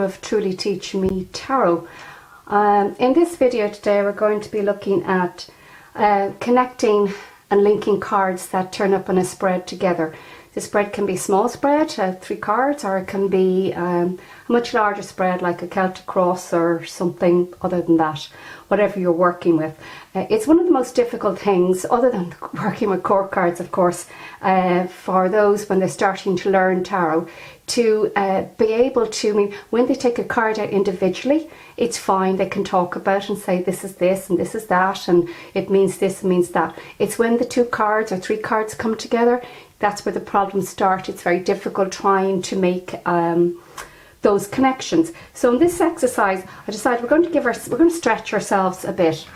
of Truly Teach Me Tarot. In this video today we're going to be looking at connecting and linking cards that turn up on a spread together. The spread can be a small spread, 3 cards, or it can be a much larger spread like a Celtic cross or something other than that, whatever you're working with. It's one of the most difficult things, other than working with court cards of course, for those when they're starting to learn tarot, to be able to, I mean, when they take a card out individually, it's fine, they can talk about it and say this is this and this is that and it means this and means that. It's when the 2 cards or 3 cards come together, that's where the problems start. It's very difficult trying to make those connections. So in this exercise, I decided we're going to stretch ourselves a bit.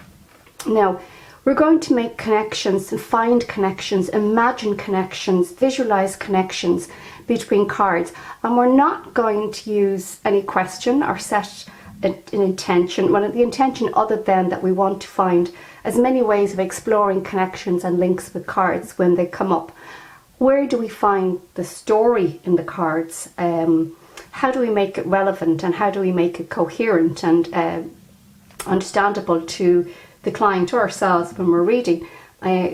Now, we're going to make connections and find connections, imagine connections, visualize connections between cards. And we're not going to use any question or set an intention. Well, the intention other than that we want to find as many ways of exploring connections and links with cards when they come up. Where do we find the story in the cards? How do we make it relevant and how do we make it coherent and understandable to the client or ourselves when we're reading?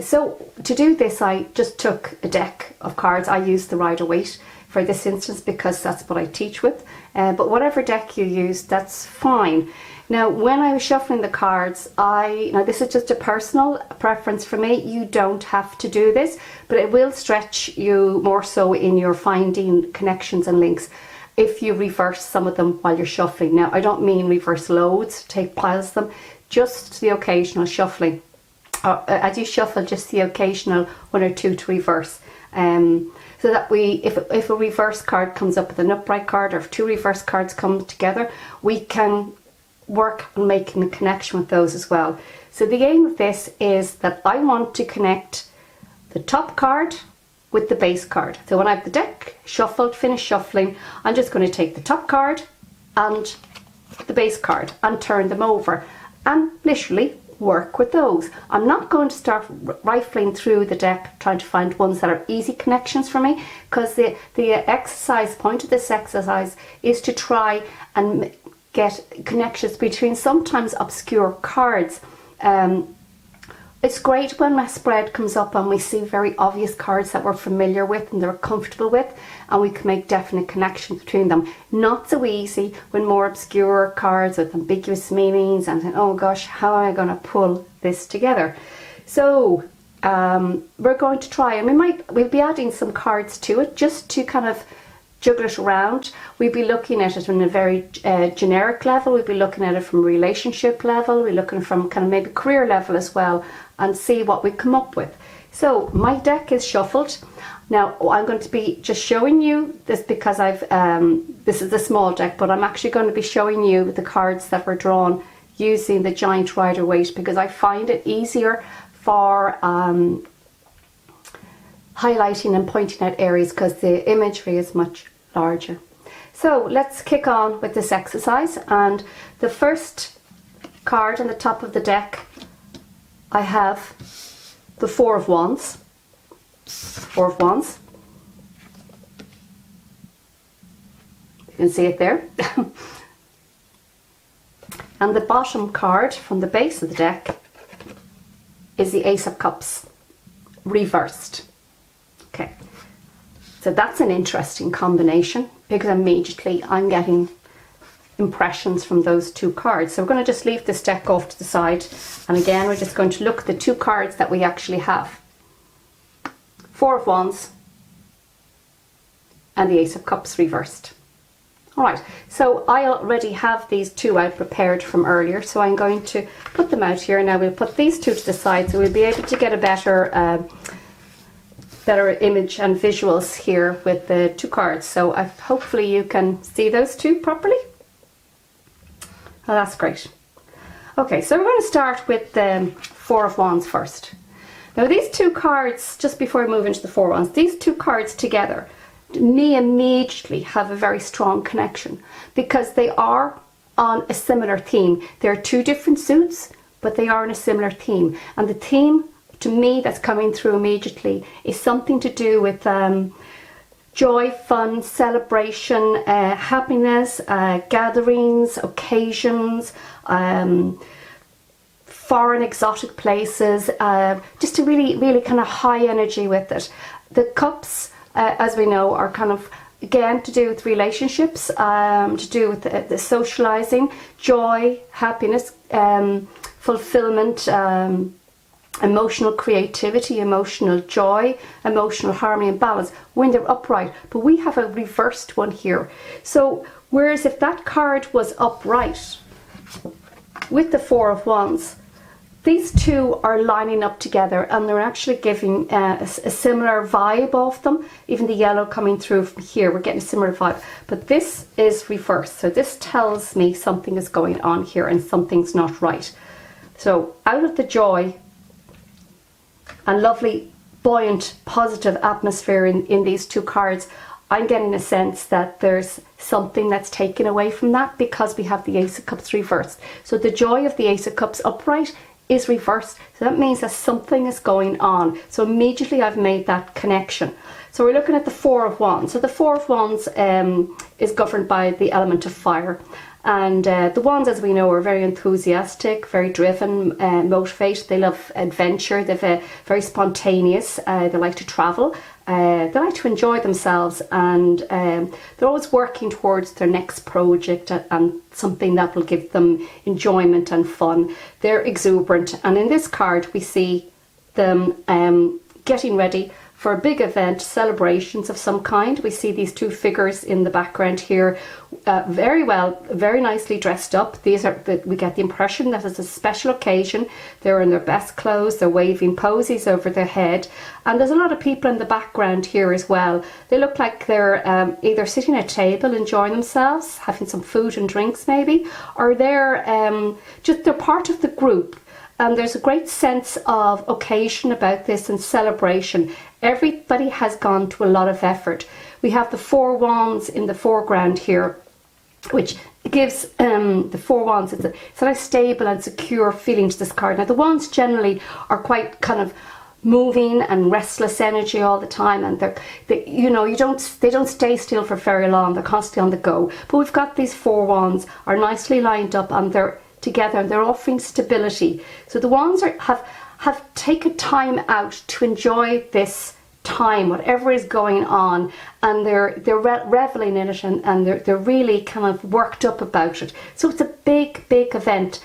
So to do this, I just took a deck of cards. I used the Rider-Waite for this instance because that's what I teach with. But whatever deck you use, that's fine. Now, when I was shuffling the cards, now this is just a personal preference for me. You don't have to do this, but it will stretch you more so in your finding connections and links if you reverse some of them while you're shuffling. Now, I don't mean reverse loads, take piles of them, just the occasional shuffling. As you shuffle, just the occasional 1 or 2 to reverse. So that if a reverse card comes up with an upright card, or if 2 reverse cards come together, we can work on making a connection with those as well. So the aim of this is that I want to connect the top card with the base card. So when I have the deck shuffled, finished shuffling, I'm just going to take the top card and the base card and turn them over and literally work with those. I'm not going to start rifling through the deck trying to find ones that are easy connections for me, because the point of this exercise is to try and get connections between sometimes obscure cards. It's great when my spread comes up and we see very obvious cards that we're familiar with and they're comfortable with, and we can make definite connections between them. Not so easy when more obscure cards with ambiguous meanings and oh gosh, how am I going to pull this together? So we're going to try, and we'll be adding some cards to it just to kind of juggle it around. We'll be looking at it on a very generic level. We'll be looking at it from a relationship level. We're looking from kind of maybe career level as well, and see what we come up with. So my deck is shuffled. Now I'm going to be just showing you this because this is a small deck, but I'm actually going to be showing you the cards that were drawn using the giant Rider-Waite, because I find it easier for highlighting and pointing out areas because the imagery is much larger. So let's kick on with this exercise, and the first card on the top of the deck, I have the 4 of Wands. 4 of Wands. You can see it there. And the bottom card from the base of the deck is the Ace of Cups, reversed. Okay, so that's an interesting combination because immediately I'm getting impressions from those 2 cards. So we're going to just leave this deck off to the side, and again we're just going to look at the 2 cards that we actually have. 4 of Wands and the Ace of Cups reversed. Alright, so I already have these 2 out prepared from earlier, so I'm going to put them out here. Now we'll put these 2 to the side so we'll be able to get a better image and visuals here with the 2 cards. So hopefully you can see those 2 properly. Oh, that's great. Okay, so we're going to start with the 4 of Wands first. Now these 2 cards, just before we move into the 4 of Wands, these 2 cards together, me immediately have a very strong connection because they are on a similar theme. They're 2 different suits, but they are on a similar theme. And the theme, to me, that's coming through immediately is something to do with joy, fun, celebration, happiness, gatherings, occasions, foreign exotic places, just a really kind of high energy with it. The cups, as we know, are kind of, again, to do with relationships, to do with the socializing, joy, happiness, fulfillment, emotional creativity, emotional joy, emotional harmony and balance when they're upright. But we have a reversed one here. So whereas if that card was upright with the Four of Wands, these two are lining up together and they're actually giving a similar vibe of them. Even the yellow coming through from here, we're getting a similar vibe. But this is reversed. So this tells me something is going on here and something's not right. So out of the joy and lovely, buoyant, positive atmosphere in these two cards, I'm getting a sense that there's something that's taken away from that because we have the Ace of Cups reversed. So the joy of the Ace of Cups upright is reversed. So that means that something is going on. So immediately I've made that connection. So we're looking at the Four of Wands. So the Four of Wands is governed by the element of fire. And the Wands, as we know, are very enthusiastic, very driven, motivated. They love adventure. They're very spontaneous. They like to travel. They like to enjoy themselves, and they're always working towards their next project and something that will give them enjoyment and fun. They're exuberant, and in this card we see them getting ready for a big event, celebrations of some kind. We see these two figures in the background here, very nicely dressed up. We get the impression that it's a special occasion. They're in their best clothes, they're waving posies over their head, and there's a lot of people in the background here as well. They look like they're either sitting at a table enjoying themselves, having some food and drinks maybe, or they're part of the group. And there's a great sense of occasion about this and celebration. Everybody has gone to a lot of effort. We have the Four Wands in the foreground here, which gives the Four Wands, it's a sort of stable and secure feeling to this card. Now the Wands generally are quite kind of moving and restless energy all the time, and they don't stay still for very long. They're constantly on the go. But we've got these Four Wands are nicely lined up and they're together and they're offering stability. So the Wands have taken time out to enjoy this time, whatever is going on, and they're reveling in it, and they're really kind of worked up about it. So it's a big event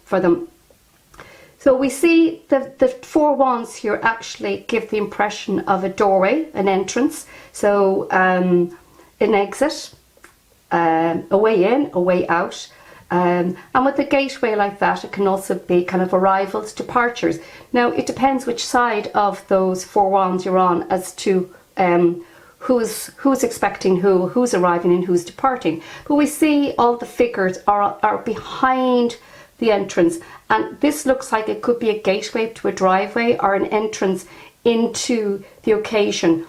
for them. So we see the Four Wands here actually give the impression of a doorway, an entrance. So an exit, a way in, a way out. And with the gateway like that, it can also be kind of arrivals, departures. Now, it depends which side of those Four Wands you're on as to who's expecting who's arriving and who's departing. But we see all the figures are behind the entrance, and this looks like it could be a gateway to a driveway or an entrance into the occasion.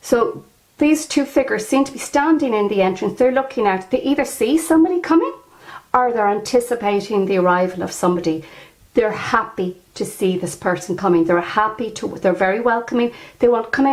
So these two figures seem to be standing in the entrance. They're looking out. They either see somebody coming or they're anticipating the arrival of somebody. They're happy to see this person coming. They're very welcoming. They want, come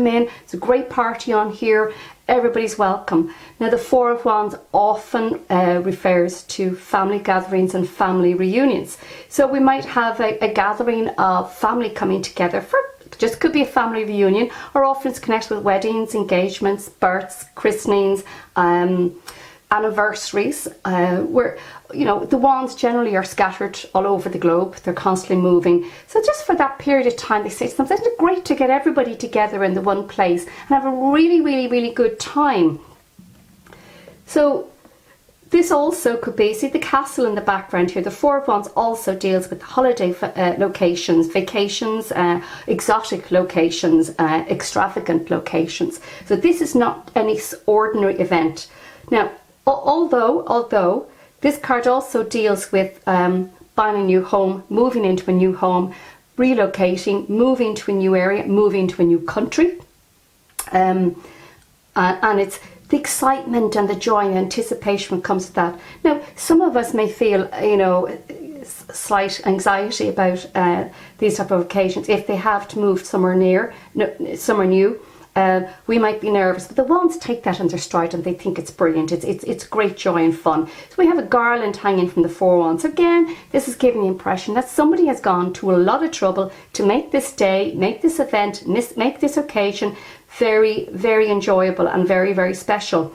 in. It's a great party on here. Everybody's welcome. Now the Four of Wands often refers to family gatherings and family reunions. So we might have a gathering of family coming together for just could be a family reunion, or often it's connected with weddings, engagements, births, christenings, anniversaries, where the Wands generally are scattered all over the globe. They're constantly moving. So just for that period of time, they say to themselves, it's great to get everybody together in the one place and have a really good time. So this also could be, see the castle in the background here. The Four of Wands also deals with holiday locations, vacations, exotic locations, extravagant locations. So this is not any ordinary event. Now, although this card also deals with buying a new home, moving into a new home, relocating, moving to a new area, moving to a new country, and it's the excitement and the joy and anticipation that comes with that. Now, some of us may feel, slight anxiety about these type of occasions. If they have to move somewhere new, we might be nervous, but the wands take that in their stride and they think it's brilliant. It's great joy and fun. So we have a garland hanging from the Four of Wands. Again, this is giving the impression that somebody has gone to a lot of trouble to make this day, make this event, make this occasion very, very enjoyable and very, very special.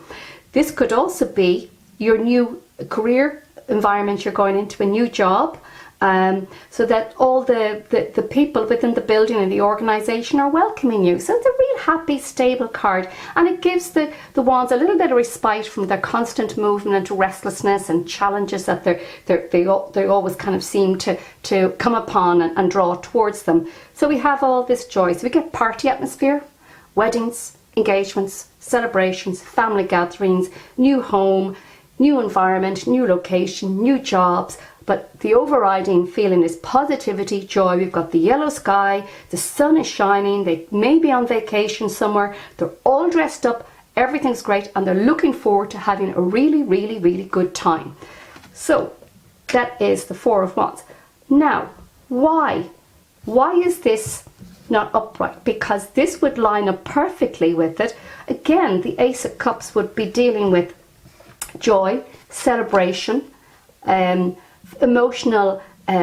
This could also be your new career environment. You're going into a new job. So that all the people within the building and the organisation are welcoming you. So it's a real happy, stable card, and it gives the wands a little bit of respite from their constant movement, restlessness and challenges that they always kind of seem to come upon and draw towards them. So we have all this joy. So we get party atmosphere, weddings, engagements, celebrations, family gatherings, new home, new environment, new location, new jobs. But the overriding feeling is positivity, joy. We've got the yellow sky, the sun is shining, they may be on vacation somewhere, they're all dressed up, everything's great, and they're looking forward to having a really, really, really good time. So that is the Four of Wands. Now, why? Why is this not upright? Because this would line up perfectly with it. Again, the Ace of Cups would be dealing with joy, celebration, emotional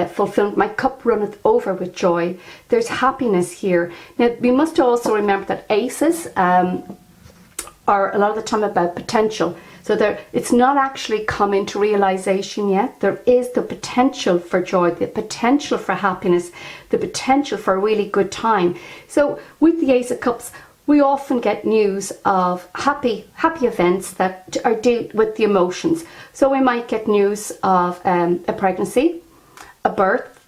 fulfillment. My cup runneth over with joy. There's happiness here. Now, we must also remember that aces are a lot of the time about potential. So it's not actually come into realization yet. There is the potential for joy, the potential for happiness, the potential for a really good time. So with the Ace of Cups, we often get news of happy events that are dealt with the emotions. So we might get news of a pregnancy, a birth,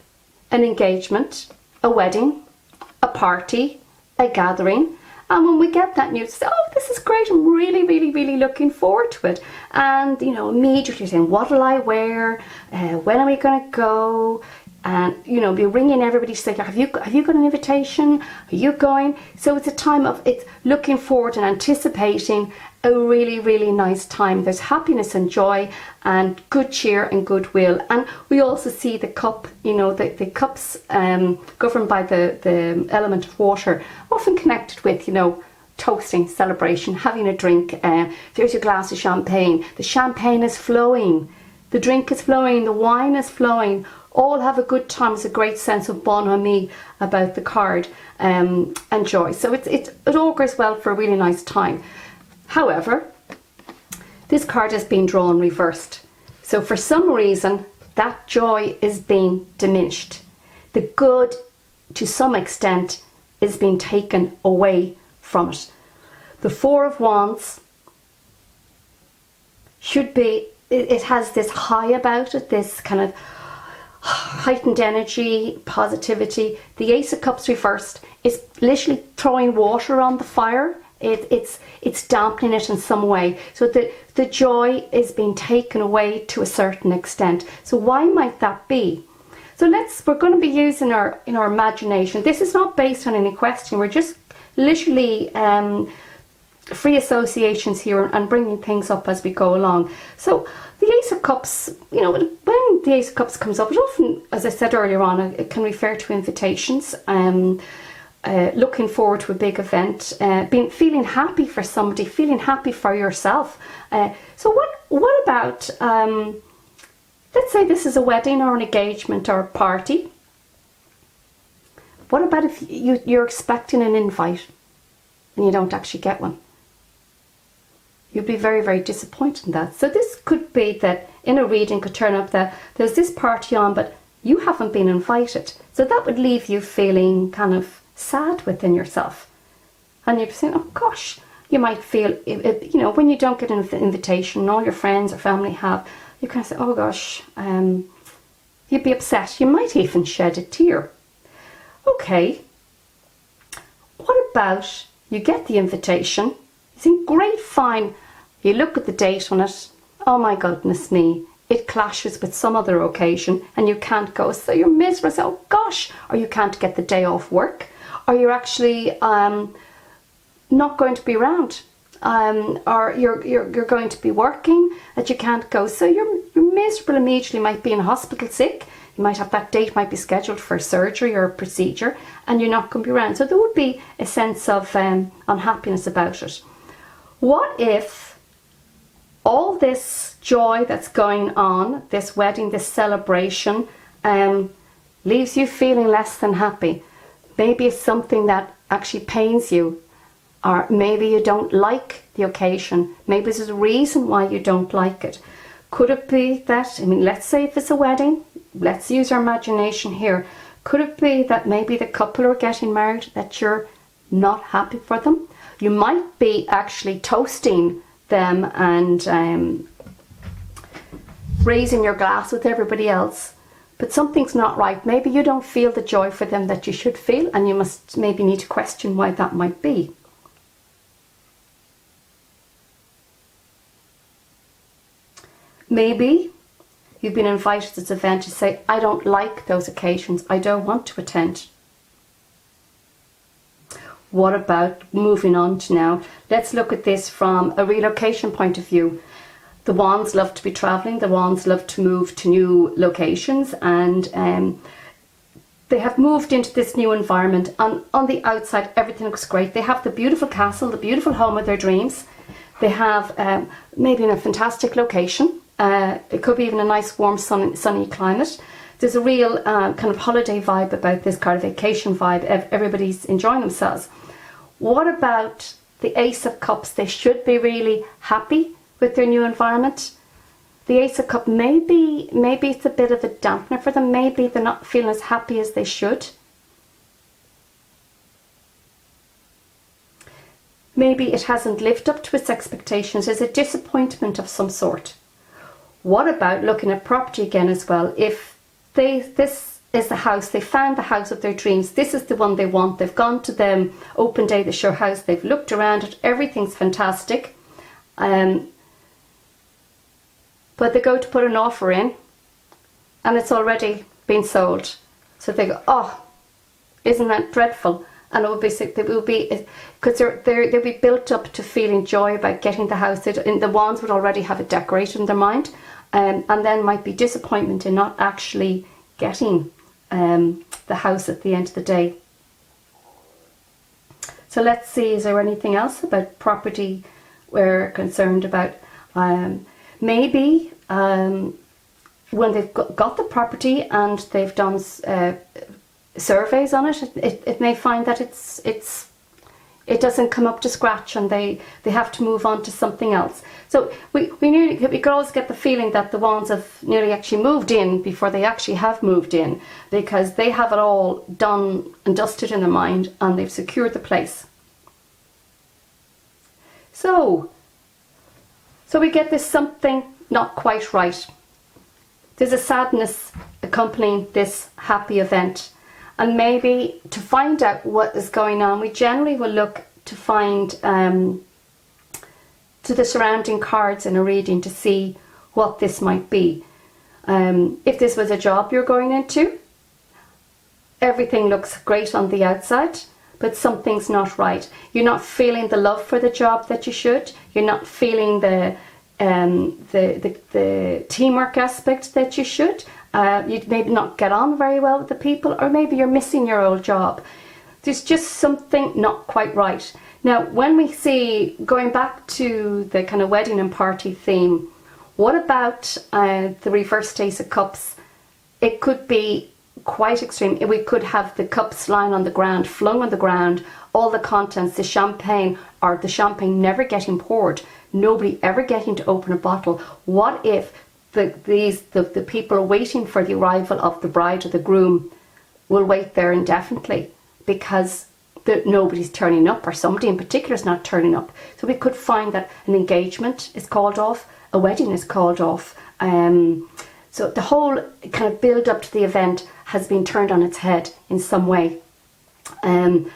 an engagement, a wedding, a party, a gathering. And when we get that news, oh, this is great, I'm really, really, really looking forward to it. And, you know, immediately saying, what will I wear? When are we going to go? And, you know, be ringing everybody to say, have you got an invitation? Are you going? So it's a time of it's looking forward and anticipating a really, really nice time. There's happiness and joy and good cheer and goodwill. And we also see the cup, you know, the cups governed by the element of water, often connected with, you know, toasting, celebration, having a drink. There's your glass of champagne. The champagne is flowing. The drink is flowing. The wine is flowing. All have a good time. It's a great sense of bonhomie about the card and joy. So it augurs well for a really nice time. However, this card has been drawn reversed. So for some reason, that joy is being diminished. The good, to some extent, is being taken away from it. The Four of Wands should be, it has this high about it, this kind of heightened energy, positivity. The Ace of Cups reversed is literally throwing water on the fire. It's dampening it in some way. So the joy is being taken away to a certain extent. So why might that be? So we're going to be using our imagination. This is not based on any question. We're just literally free associations here and bringing things up as we go along. So the Ace of Cups, you know, when the Ace of Cups comes up, it often, as I said earlier on, it can refer to invitations, looking forward to a big event, feeling happy for somebody, feeling happy for yourself. So what about, let's say this is a wedding or an engagement or a party. What about if you're expecting an invite and you don't actually get one? You'd be very, very disappointed in that. So this could be that in a reading could turn up that there's this party on, but you haven't been invited. So that would leave you feeling kind of sad within yourself. And you'd be saying, oh gosh, you might feel, you know, when you don't get an invitation and all your friends or family have, you kind of say, oh gosh, you'd be upset. You might even shed a tear. Okay, what about you get the invitation, you think, great, fine, you look at the date on it, oh my goodness me, it clashes with some other occasion and you can't go, so you're miserable, so, oh gosh, or you can't get the day off work, or you're actually not going to be around, or you're going to be working that you can't go, so you're miserable immediately, might be in hospital sick, that date might be scheduled for surgery or a procedure, and you're not going to be around. So there would be a sense of unhappiness about it. What if all this joy that's going on, this wedding, this celebration, leaves you feeling less than happy? Maybe it's something that actually pains you, or maybe you don't like the occasion. Maybe there's a reason why you don't like it. Could it be that, let's say if it's a wedding, let's use our imagination here. Could it be that maybe the couple are getting married, that you're not happy for them? You might be actually toasting them and raising your glass with everybody else, but something's not right. Maybe you don't feel the joy for them that you should feel, and you must maybe need to question why that might be. Maybe you've been invited to this event to say, I don't like those occasions, I don't want to attend. What about moving on to now? Let's look at this from a relocation point of view. The Wands love to be traveling, the Wands love to move to new locations, and they have moved into this new environment. On the outside, everything looks great. They have the beautiful castle, the beautiful home of their dreams. They have maybe in a fantastic location. It could be even a nice warm sunny climate. There's a real kind of holiday vibe about this card, a vacation vibe. Everybody's enjoying themselves. What about the Ace of Cups? They should be really happy with their new environment. The Ace of Cups, maybe it's a bit of a dampener for them. Maybe they're not feeling as happy as they should. Maybe it hasn't lived up to its expectations. There's a disappointment of some sort. What about looking at property again as well? If this is the house, they found the house of their dreams, this is the one they want, they've gone to the open day, the show house, they've looked around it, everything's fantastic, but they go to put an offer in and it's already been sold. So they go, oh, isn't that dreadful? And it will be because they'll be built up to feeling joy about getting the house. The Wands would already have it decorated in their mind, and then might be disappointment in not actually getting the house at the end of the day. So let's see, is there anything else about property we're concerned about? Maybe when they've got the property and they've done surveys on it, it may find that it doesn't come up to scratch, and they have to move on to something else. So we could always get the feeling that the Wands have nearly actually moved in before they actually have moved in, because they have it all done and dusted in their mind and they've secured the place. So we get this something not quite right. There's a sadness accompanying this happy event. And maybe to find out what is going on, we generally will look to find to the surrounding cards in a reading to see what this might be. If this was a job you're going into, everything looks great on the outside, but something's not right. You're not feeling the love for the job that you should. You're not feeling the teamwork aspect that you should. You'd maybe not get on very well with the people, or maybe you're missing your old job. There's just something not quite right. Now, when we see, going back to the kind of wedding and party theme, what about the reversed Ace of Cups? It could be quite extreme. We could have the cups lying on the ground, flung on the ground, all the contents, the champagne, or the champagne never getting poured, nobody ever getting to open a bottle. What if the people waiting for the arrival of the bride or the groom will wait there indefinitely because nobody's turning up, or somebody in particular is not turning up? So we could find that an engagement is called off, a wedding is called off. So the whole kind of build up to the event has been turned on its head in some way, and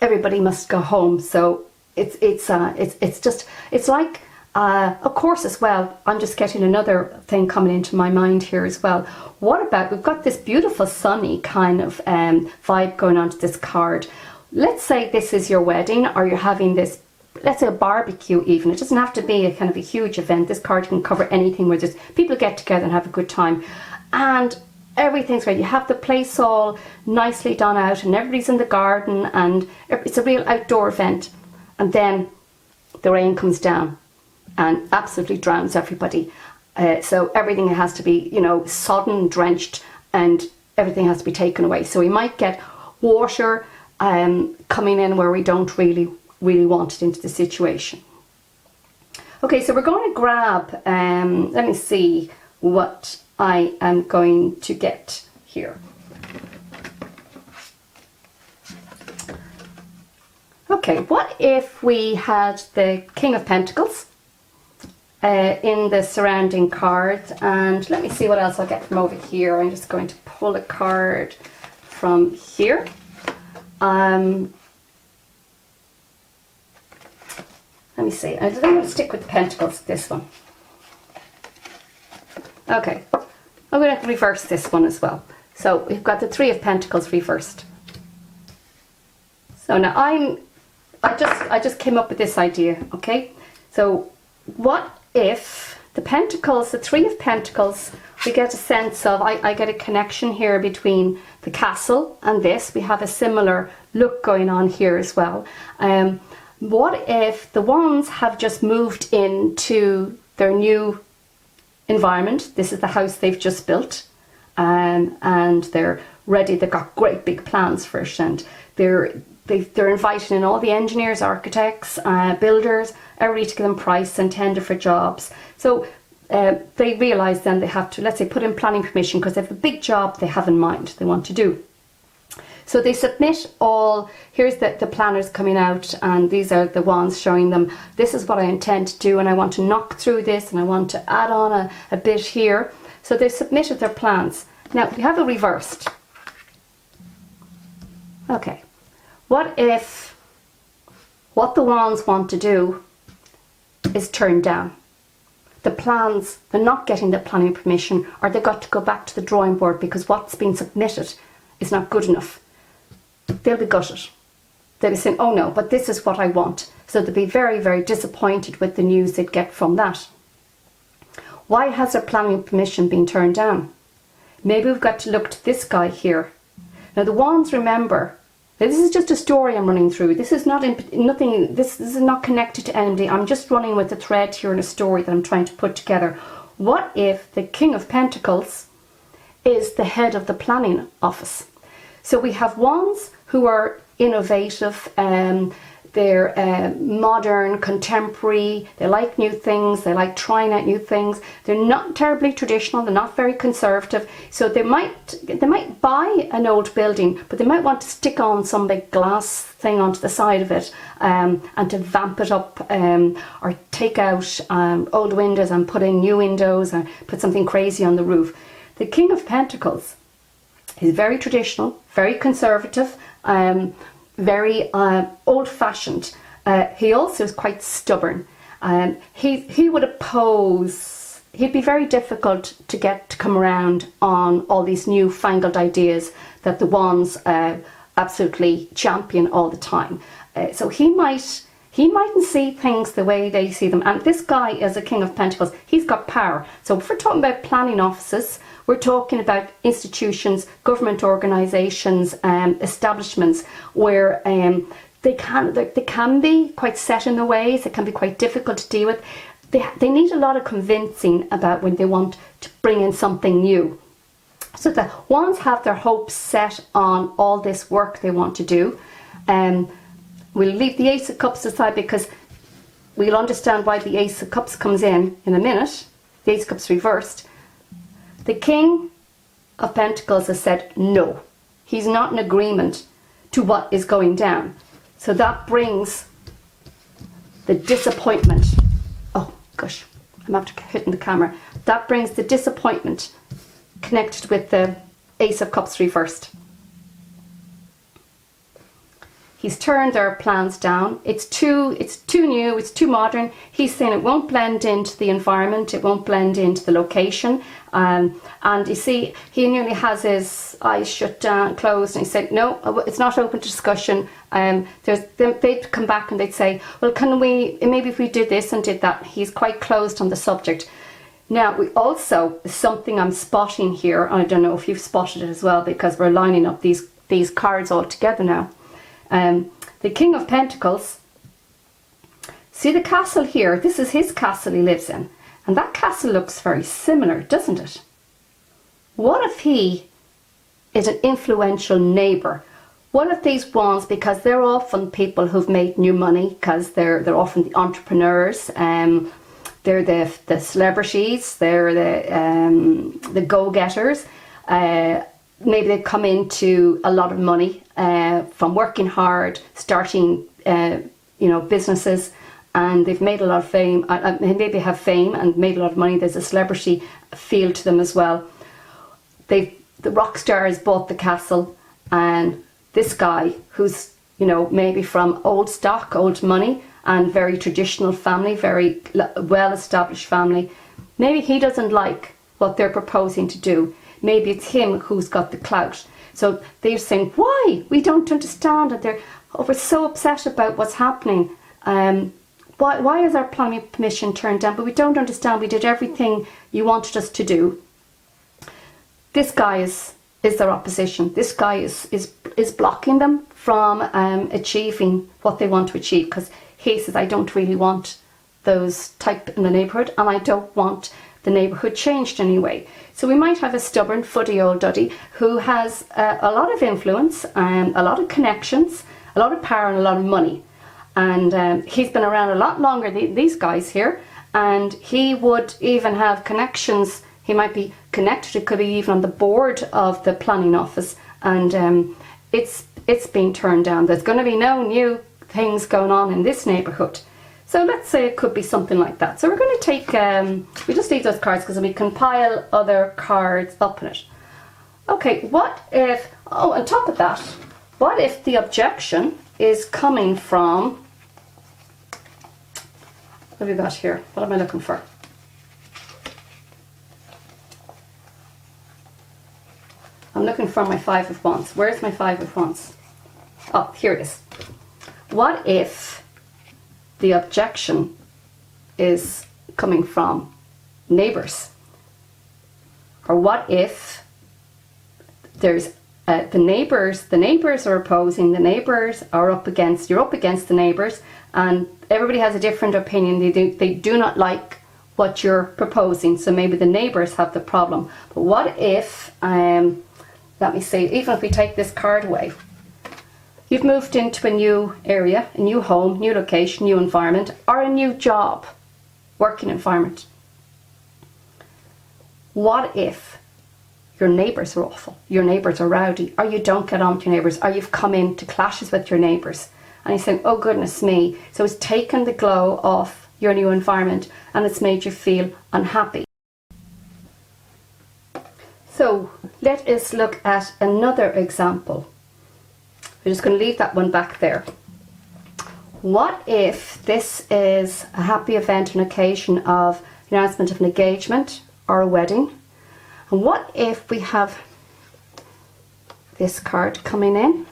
everybody must go home. So it's like. Of course, as well, I'm just getting another thing coming into my mind here as well. What about, we've got this beautiful sunny kind of vibe going on to this card. Let's say this is your wedding, or you're having this, let's say a barbecue even. It doesn't have to be a kind of a huge event. This card can cover anything where there's people get together and have a good time. And everything's ready. You have the place all nicely done out and everybody's in the garden and it's a real outdoor event. And then the rain comes down and absolutely drowns everybody. So everything has to be, you know, sodden, drenched, and everything has to be taken away. So we might get water coming in where we don't really want it into the situation. Okay, so we're going to grab, let me see what I am going to get here. Okay, what if we had the King of Pentacles in the surrounding cards? And let me see what else I'll get from over here. I'm just going to pull a card from here. Let me see. I think I'm going to stick with the Pentacles, this one. Okay, I'm going to reverse this one as well. So we've got the Three of Pentacles reversed. So now I just came up with this idea, okay? So what if the Pentacles, the Three of Pentacles, we get a sense of, I get a connection here between the castle and this. We have a similar look going on here as well. What if the Wands have just moved into their new environment? This is the house they've just built, and they're ready. They've got great big plans for it, and they're inviting in all the engineers, architects, builders, everybody to give them price and tender for jobs. So they realise then they have to, let's say, put in planning permission because they have a big job they have in mind they want to do. So they submit all, here's the planners coming out, and these are the Wands showing them, this is what I intend to do, and I want to knock through this, and I want to add on a bit here. So they've submitted their plans. Now we have it reversed. Okay, what if what the Wands want to do is turned down? The plans, they're not getting the planning permission, or they've got to go back to the drawing board because what's been submitted is not good enough. They'll be gutted. They'll be saying, oh no, but this is what I want. So they'll be very, very disappointed with the news they'd get from that. Why has their planning permission been turned down? Maybe we've got to look to this guy here. Now the Wands, remember, this is just a story I'm running through. This is not nothing. This is not connected to anybody. I'm just running with a thread here in a story that I'm trying to put together. What if the King of Pentacles is the head of the planning office? So we have Wands who are innovative, they're modern, contemporary, they like new things, they like trying out new things. They're not terribly traditional, they're not very conservative. So they might buy an old building, but they might want to stick on some big glass thing onto the side of it, and to vamp it up, or take out old windows and put in new windows, or put something crazy on the roof. The King of Pentacles is very traditional, very conservative, very old-fashioned. He also is quite stubborn. He would oppose, he'd be very difficult to get to come around on all these newfangled ideas that the Wands absolutely champion all the time. So he mightn't see things the way they see them. And this guy is a King of Pentacles. He's got power. So if we're talking about planning offices, we're talking about institutions, government organisations, establishments where they can be quite set in their ways. It can be quite difficult to deal with. They need a lot of convincing about when they want to bring in something new. So the Wands have their hopes set on all this work they want to do. We'll leave the Ace of Cups aside because we'll understand why the Ace of Cups comes in a minute. The Ace of Cups reversed. The King of Pentacles has said no. He's not in agreement to what is going down. So that brings the disappointment. Oh gosh, I'm after hitting the camera. That brings the disappointment connected with the Ace of Cups reversed. He's turned their plans down. It's too new, it's too modern. He's saying it won't blend into the environment, it won't blend into the location. And you see, he nearly has his eyes shut down, closed, and he said, no, it's not open to discussion. They'd come back and they'd say, well, maybe if we did this and did that. He's quite closed on the subject. Now, we also, something I'm spotting here, and I don't know if you've spotted it as well, because we're lining up these cards all together now. The King of Pentacles, see the castle here, this is his castle he lives in, and that castle looks very similar, doesn't it? What if he is an influential neighbour? What if these ones, because they're often people who've made new money, because they're often the entrepreneurs, they're the celebrities, they're the go-getters, maybe they've come into a lot of money from working hard, starting businesses, and they've made a lot of fame, maybe have fame and made a lot of money. There's a celebrity feel to them as well. The rock stars bought the castle, and this guy who's maybe from old stock, old money, and very traditional family, very well established family, maybe he doesn't like what they're proposing to do. Maybe it's him who's got the clout. So they're saying, why? We don't understand it. We're so upset about what's happening. Why is our planning permission turned down? But we don't understand. We did everything you wanted us to do. This guy is their opposition. This guy is blocking them from achieving what they want to achieve, because he says, I don't really want those type in the neighbourhood, and I don't want the neighbourhood changed anyway. So we might have a stubborn footy old duddy who has a lot of influence, a lot of connections, a lot of power and a lot of money. And he's been around a lot longer than these guys here, and he would even have connections. He might be connected, it could be even on the board of the planning office, and it's been turned down. There's going to be no new things going on in this neighbourhood. So let's say it could be something like that. So we're going to take, we just leave those cards because we can pile other cards up in it. Okay, what if, on top of that, what if the objection is coming from, what have we got here? What am I looking for? I'm looking for my Five of Wands. Where's my Five of Wands? Oh, here it is. What if the objection is coming from neighbours? Or what if there's the neighbours are opposing, the neighbours are up against, you're up against the neighbours, and everybody has a different opinion. They do not like what you're proposing, so maybe the neighbours have the problem. But what if, let me see, even if we take this card away, you've moved into a new area, a new home, new location, new environment, or a new job, working environment. What if your neighbours are awful, your neighbours are rowdy, or you don't get on with your neighbours, or you've come into clashes with your neighbours, and you're saying, oh goodness me, so it's taken the glow off your new environment and it's made you feel unhappy. So let us look at another example. We're just going to leave that one back there. What if this is a happy event, an occasion of the announcement of an engagement or a wedding? And what if we have this card coming in?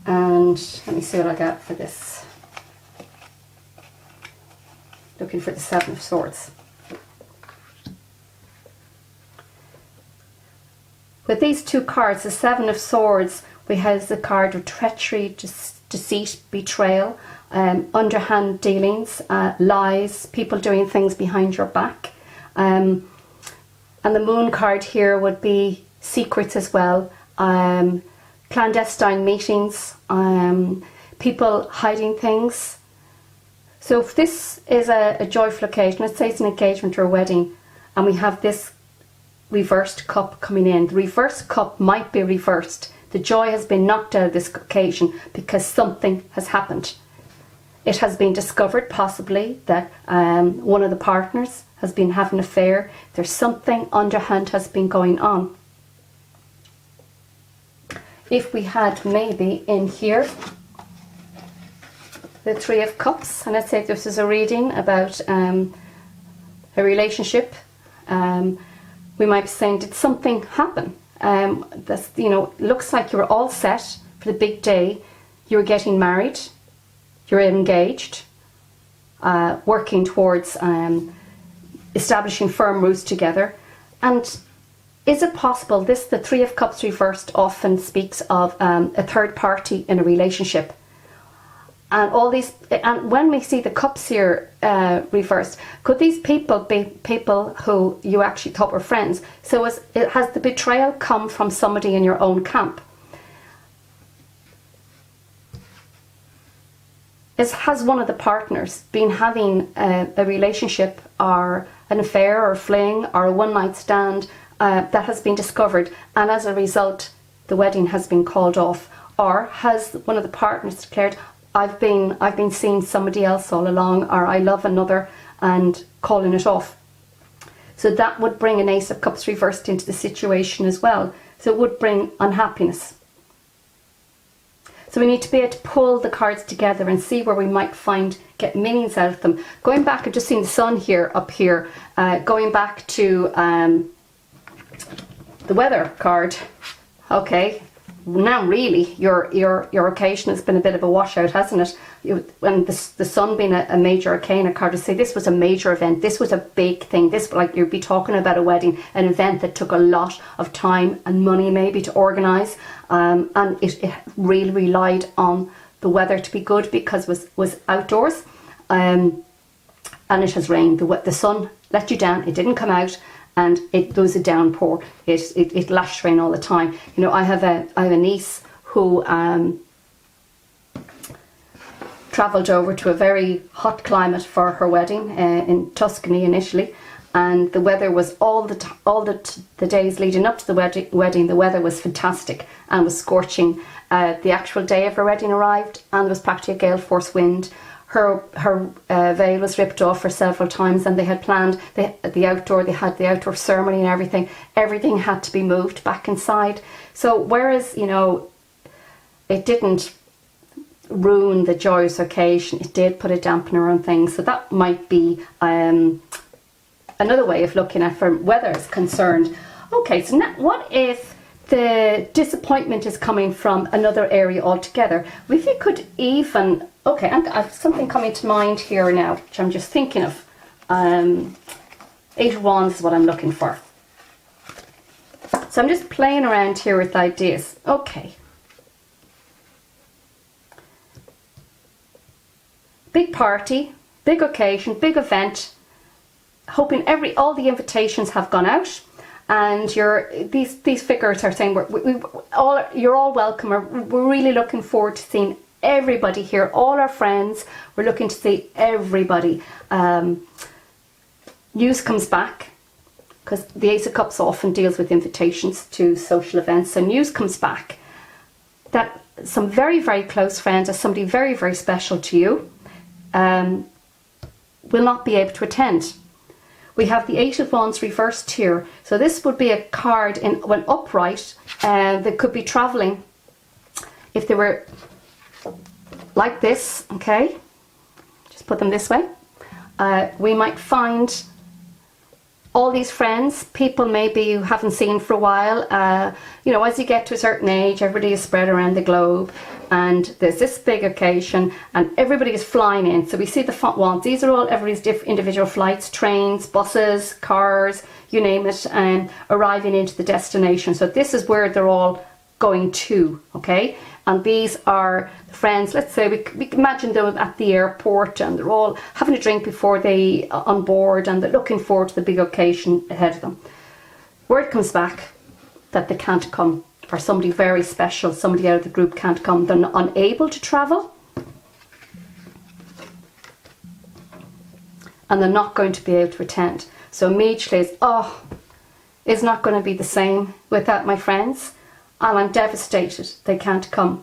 And let me see what I got for this. Looking for the Seven of Swords. With these two cards, the Seven of Swords, we have the card of treachery, deceit, betrayal, underhand dealings, lies, people doing things behind your back. And the Moon card here would be secrets as well, clandestine meetings, people hiding things. So if this is a joyful occasion, let's say it's an engagement or a wedding, and we have this reversed cup coming in. The reversed cup might be reversed. The joy has been knocked out of this occasion because something has happened. It has been discovered possibly that one of the partners has been having an affair. There's something underhand has been going on. If we had maybe in here the Three of Cups, and let's say this is a reading about a relationship, we might be saying, did something happen? That's, looks like you're all set for the big day. You're getting married, you're engaged, working towards establishing firm roots together. And is it possible, the Three of Cups reversed often speaks of a third party in a relationship. And all these, and when we see the cups here reversed, could these people be people who you actually thought were friends? So has the betrayal come from somebody in your own camp? Has one of the partners been having a relationship or an affair or fling or a one-night stand that has been discovered, and as a result the wedding has been called off? Or has one of the partners declared, I've been seeing somebody else all along, or I love another, and calling it off? So that would bring an Ace of Cups reversed into the situation as well. So it would bring unhappiness. So we need to be able to pull the cards together and see where we might get meanings out of them. Going back, I've just seen the sun here, up here, going back to the weather card. Okay. Now really your occasion has been a bit of a washout, hasn't it? When the sun being a major arcana card, to say this was a major event, this was a big thing, this, like, you'd be talking about a wedding, an event that took a lot of time and money maybe to organise, and it really relied on the weather to be good because it was outdoors, and it has rained. The sun let you down, it didn't come out, and there was a downpour. It lashed rain all the time. You know, I have a niece who travelled over to a very hot climate for her wedding in Tuscany in Italy, and the weather was all the days leading up to the wedding. The weather was fantastic and was scorching. The actual day of her wedding arrived, and there was practically a gale force wind. Her veil was ripped off her several times, and they had planned the outdoor ceremony and everything. Everything had to be moved back inside. So whereas, you know, it didn't ruin the joyous occasion, it did put a dampener on things. So that might be another way of looking at where weather is concerned. Okay, so now what if the disappointment is coming from another area altogether? If you could even, okay, and I have something coming to mind here now, which I'm just thinking of. 8 of Wands is what I'm looking for. So I'm just playing around here with ideas. Okay. Big party, big occasion, big event. Hoping all the invitations have gone out. And these figures are saying you're all welcome. We're really looking forward to seeing everybody here, all our friends. We're looking to see everybody. News comes back, because the Ace of Cups often deals with invitations to social events. So news comes back that some very, very close friends, or somebody very, very special to you, will not be able to attend. We have the 8 of Wands reversed here. So this would be a card when upright, that could be travelling. If they were like this, okay, just put them this way, we might find all these friends, people maybe you haven't seen for a while. You know, as you get to a certain age, everybody is spread around the globe, and there's this big occasion, and everybody is flying in. So we see the wands. These are all everybody's individual flights, trains, buses, cars, you name it, and arriving into the destination. So this is where they're all going to, okay? And these are the friends. Let's say we can imagine them at the airport, and they're all having a drink before they on board, and they're looking forward to the big occasion ahead of them. Word comes back that they can't come, or somebody very special, somebody out of the group can't come. They're unable to travel, and they're not going to be able to attend. So immediately it's not going to be the same without my friends, and I'm devastated they can't come.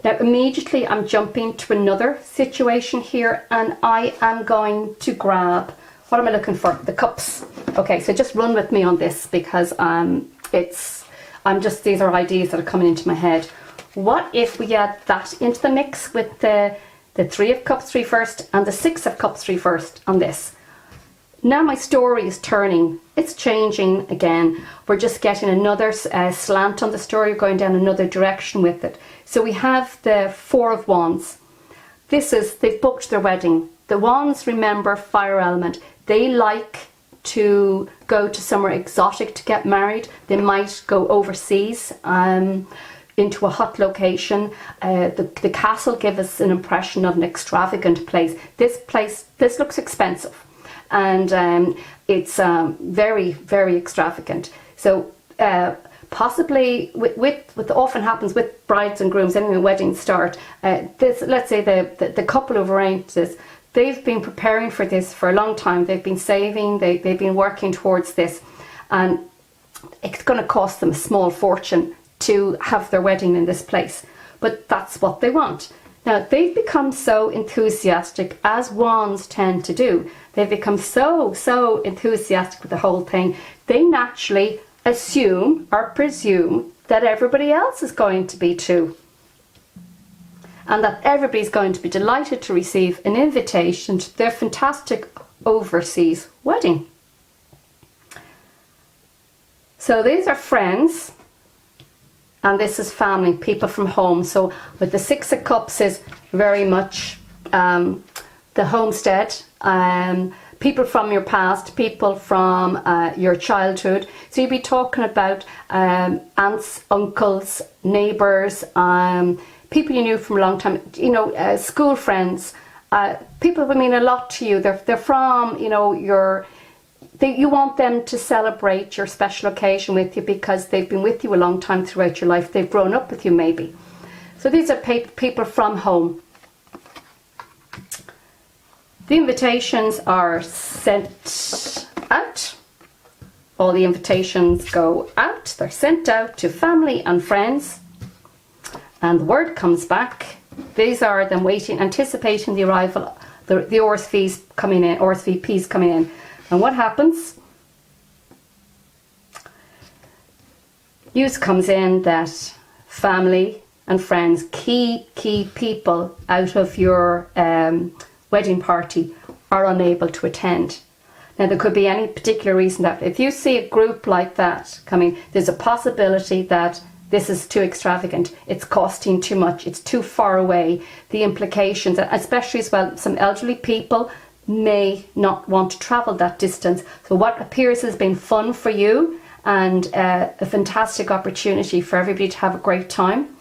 Now immediately I'm jumping to another situation here, and I am going to grab, what am I looking for? The cups. Okay, so just run with me on this, because these are ideas that are coming into my head. What if we add that into the mix with the 3 of Cups reversed and the 6 of Cups reversed on this? Now my story is turning, it's changing again. We're just getting another slant on the story, going down another direction with it. So we have the 4 of Wands. They've booked their wedding. The wands remember fire element. They like to go to somewhere exotic to get married. They might go overseas into a hot location. The castle gives us an impression of an extravagant place. This looks expensive, and it's very, very extravagant. So possibly with what often happens with brides and grooms, anyway, when weddings start, let's say the couple who've arranged this, they've been preparing for this for a long time. They've been saving, they've been working towards this, and it's going to cost them a small fortune to have their wedding in this place, but that's what they want. Now, they've become so enthusiastic, as wands tend to do. They've become so enthusiastic with the whole thing. They naturally assume or presume that everybody else is going to be too, and that everybody's going to be delighted to receive an invitation to their fantastic overseas wedding. So these are friends, and this is family, people from home. So with the Six of Cups is very much the homestead, people from your past, people from your childhood. So you'd be talking about aunts, uncles, neighbours, people you knew from a long time, you know, school friends, people who mean a lot to you. They're from, you know, you want them to celebrate your special occasion with you because they've been with you a long time throughout your life. They've grown up with you maybe. So these are people from home. The invitations are sent out. All the invitations go out. They're sent out to family and friends. And the word comes back. These are them waiting, anticipating the arrival, the RSVPs coming in. And what happens? News comes in that family and friends, key people out of your wedding party, are unable to attend. Now, there could be any particular reason that if you see a group like that coming, there's a possibility that this is too extravagant, it's costing too much, it's too far away. The implications, especially as well, some elderly people may not want to travel that distance. So what appears as being fun for you and a fantastic opportunity for everybody to have a great time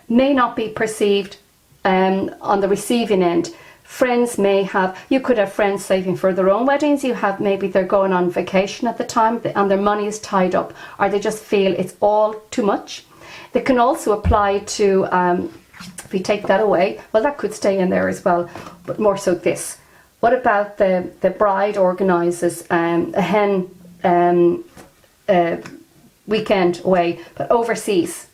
may not be perceived on the receiving end. Friends may have, you could have friends saving for their own weddings. You have, maybe they're going on vacation at the time and their money is tied up, or they just feel it's all too much. They can also apply to, if we take that away, well, that could stay in there as well, but more so this. What about the bride organises a hen weekend away, but overseas,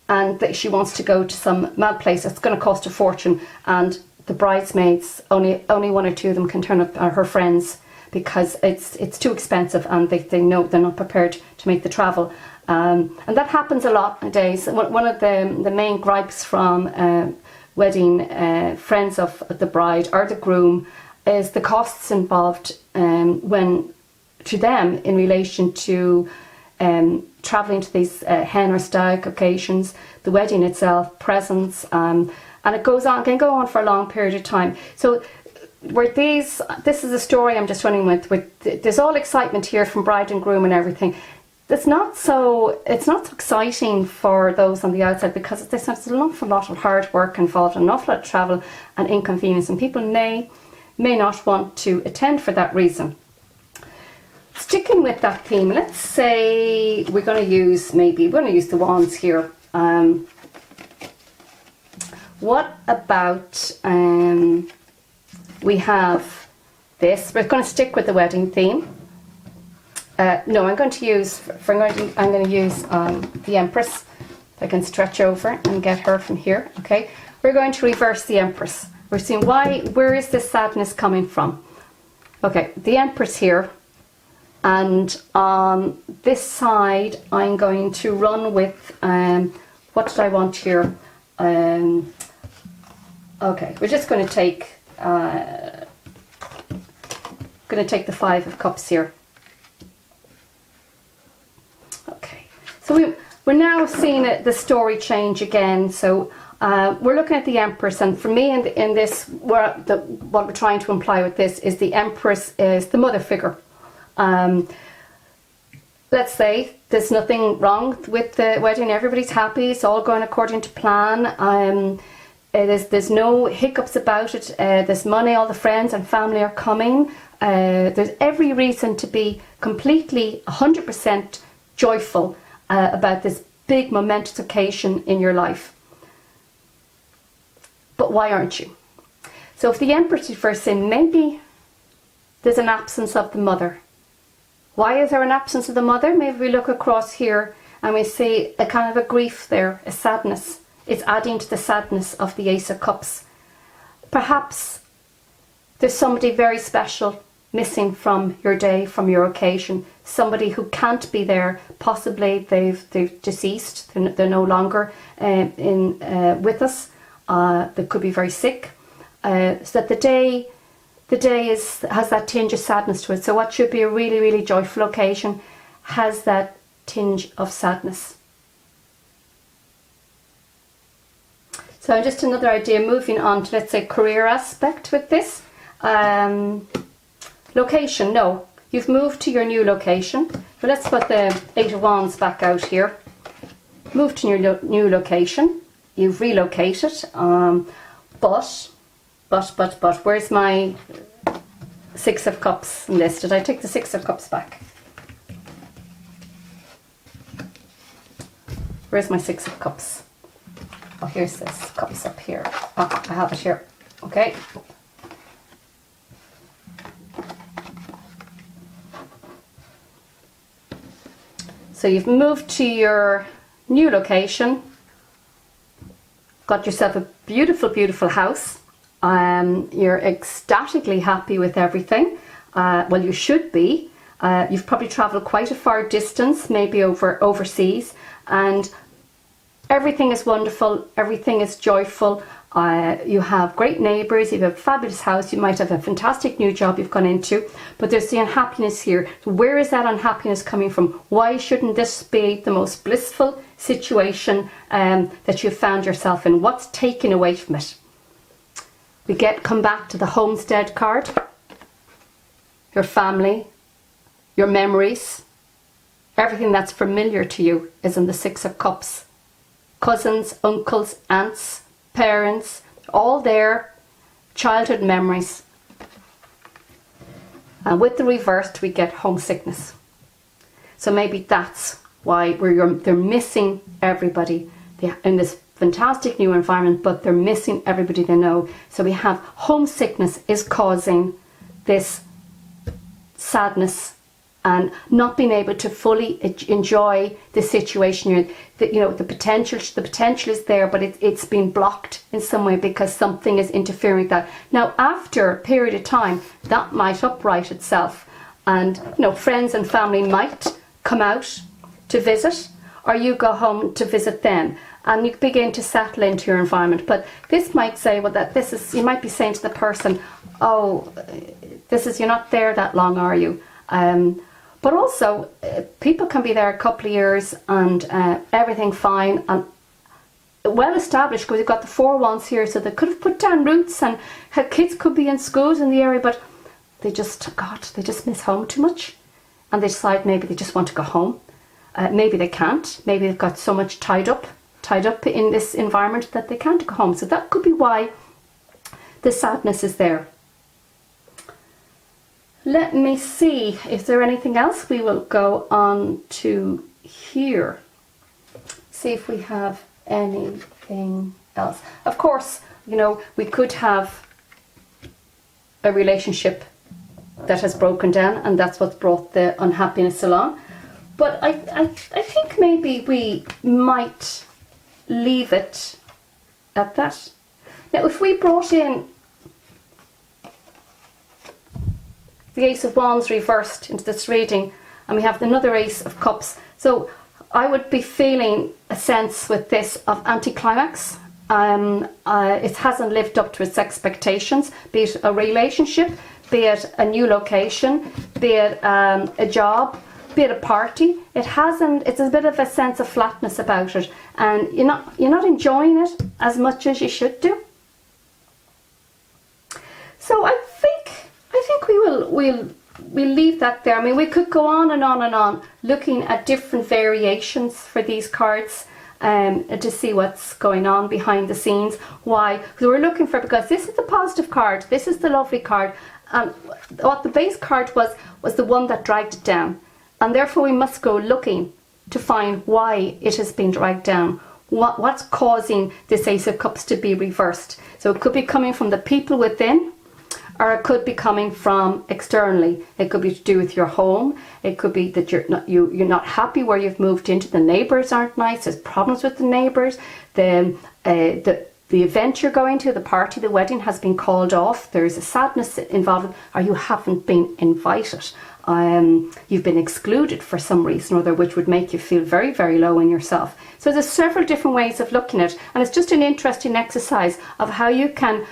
and she wants to go to some mad place that's going to cost a fortune, and the bridesmaids, only one or two of them can turn up, her friends, because it's too expensive, and they know they're not prepared to make the travel. And that happens a lot nowadays. One of the main gripes from wedding friends of the bride or the groom is the costs involved when to them in relation to travelling to these hen or stag occasions, the wedding itself, presents, and it can go on for a long period of time. So this is a story I'm just running with there's all excitement here from bride and groom and everything. It's not so exciting for those on the outside, because there's an awful lot of hard work involved, an awful lot of travel and inconvenience, and people may not want to attend for that reason. Sticking with that theme, let's say we're going to use the wands here. What about we have this? We're going to stick with the wedding theme. No, I'm going to use the Empress. If I can stretch over and get her from here. Okay, we're going to reverse the Empress. We're seeing where is this sadness coming from? Okay, the Empress here, and on this side I'm going to run with what did I want here? Okay, we're just going to take the Five of Cups here. Okay, so we're now seeing the story change again. So We're looking at the Empress, and for me in this, what we're trying to imply with this is the Empress is the mother figure. Let's say there's nothing wrong with the wedding, everybody's happy, it's all going according to plan. There's no hiccups about it. There's money, all the friends and family are coming. There's every reason to be completely 100% joyful about this big momentous occasion in your life. But why aren't you? So if the Empress refers in, maybe there's an absence of the mother. Why is there an absence of the mother? Maybe we look across here and we see a kind of a grief there, a sadness. It's adding to the sadness of the Ace of Cups. Perhaps there's somebody very special missing from your day, from your occasion. Somebody who can't be there. Possibly they've deceased. They're no longer with us. They could be very sick. So that the day has that tinge of sadness to it. So what should be a really, really joyful occasion has that tinge of sadness. So just another idea, moving on to, let's say, career aspect with this. Location, no. You've moved to your new location. So let's put the Eight of Wands back out here. Move to your new location. You've relocated. But, where's my Six of Cups in this? Did I take the Six of Cups back? Where's my Six of Cups? Oh, here's this cups up here. Oh, I have it here. Okay. So you've moved to your new location. Got yourself a beautiful, beautiful house. You're ecstatically happy with everything. Well, you should be. You've probably traveled quite a far distance, maybe overseas, and everything is wonderful, everything is joyful. You have great neighbours, you have a fabulous house, you might have a fantastic new job you've gone into, but there's the unhappiness here. So where is that unhappiness coming from? Why shouldn't this be the most blissful situation that you've found yourself in? What's taken away from it? We come back to the homestead card. Your family, your memories, everything that's familiar to you is in the Six of Cups. Cousins, uncles, aunts, parents, all there, childhood memories. And with the reversed, we get homesickness. So maybe that's why they're missing everybody in this fantastic new environment, but they're missing everybody they know. So we have homesickness is causing this sadness and not being able to fully enjoy the situation you're in. The potential is there, but it's been blocked in some way because something is interfering with that. Now, after a period of time, that might upright itself, and friends and family might come out to visit, or you go home to visit them, and you begin to settle into your environment. But this might say, you might be saying to the person, oh, you're not there that long, are you? But also, people can be there a couple of years and everything fine and well established, because you've got the Four Wands here, so they could have put down roots and kids could be in schools in the area, but they just miss home too much, and they decide maybe they just want to go home. Maybe they can't. Maybe they've got so much tied up in this environment that they can't go home. So that could be why the sadness is there. Let me see if there's anything else. We will go on to here. See if we have anything else. Of course, we could have a relationship that has broken down, and that's what's brought the unhappiness along. But I think maybe we might leave it at that. Now, if we brought in the Ace of Wands reversed into this reading, and we have another Ace of Cups, so I would be feeling a sense with this of anticlimax. It hasn't lived up to its expectations, be it a relationship, be it a new location, be it a job, be at a party. It's a bit of a sense of flatness about it, and you're not enjoying it as much as you should do. So I think we'll leave that there. I mean, we could go on and on and on looking at different variations for these cards to see what's going on behind the scenes. Why? Because this is the positive card, this is the lovely card, and what the base card was the one that dragged it down, and therefore we must go looking to find why it has been dragged down. What's causing this Ace of Cups to be reversed? So it could be coming from the people within, or it could be coming from externally. It could be to do with your home. It could be that you're not happy where you've moved into. The neighbours aren't nice. There's problems with the neighbours. The event you're going to, the party, the wedding has been called off. There's a sadness involved, or you haven't been invited. You've been excluded for some reason or other, which would make you feel very, very low in yourself. So there's several different ways of looking at it, and it's just an interesting exercise of how you can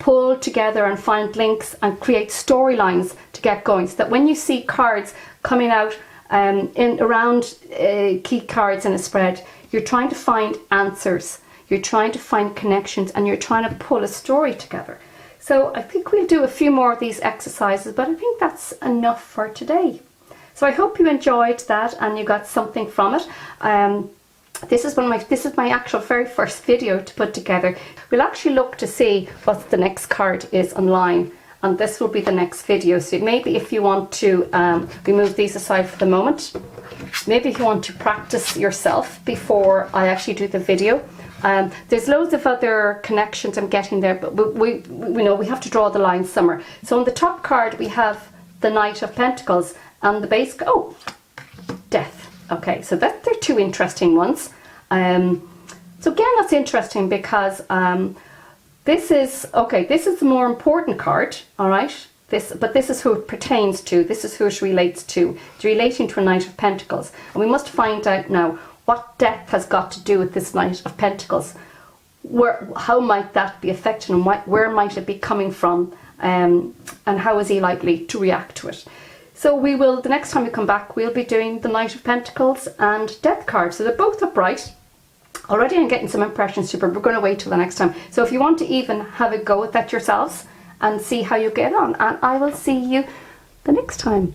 pull together and find links and create storylines to get going, so that when you see cards coming out around key cards in a spread, you're trying to find answers, you're trying to find connections, and you're trying to pull a story together. So I think we'll do a few more of these exercises, but I think that's enough for today. So I hope you enjoyed that and you got something from it. This is my actual very first video to put together. We'll actually look to see what the next card is online, and this will be the next video. So maybe if you want to remove these aside for the moment, maybe if you want to practice yourself before I actually do the video. There's loads of other connections I'm getting there, but we know we have to draw the line somewhere. So on the top card we have the Knight of Pentacles, and the base, Death. Okay, so they're two interesting ones. So again, that's interesting because this is the more important card, all right? But this is who it pertains to. This is who it relates to. It's relating to a Knight of Pentacles, and we must find out now what death has got to do with this Knight of Pentacles. How might that be affected, and where might it be coming from, and how is he likely to react to it? So the next time we come back, we'll be doing the Knight of Pentacles and Death cards. So they're both upright. Already I'm getting some impressions, but we're going to wait till the next time. So if you want to even have a go at that yourselves and see how you get on, and I will see you the next time.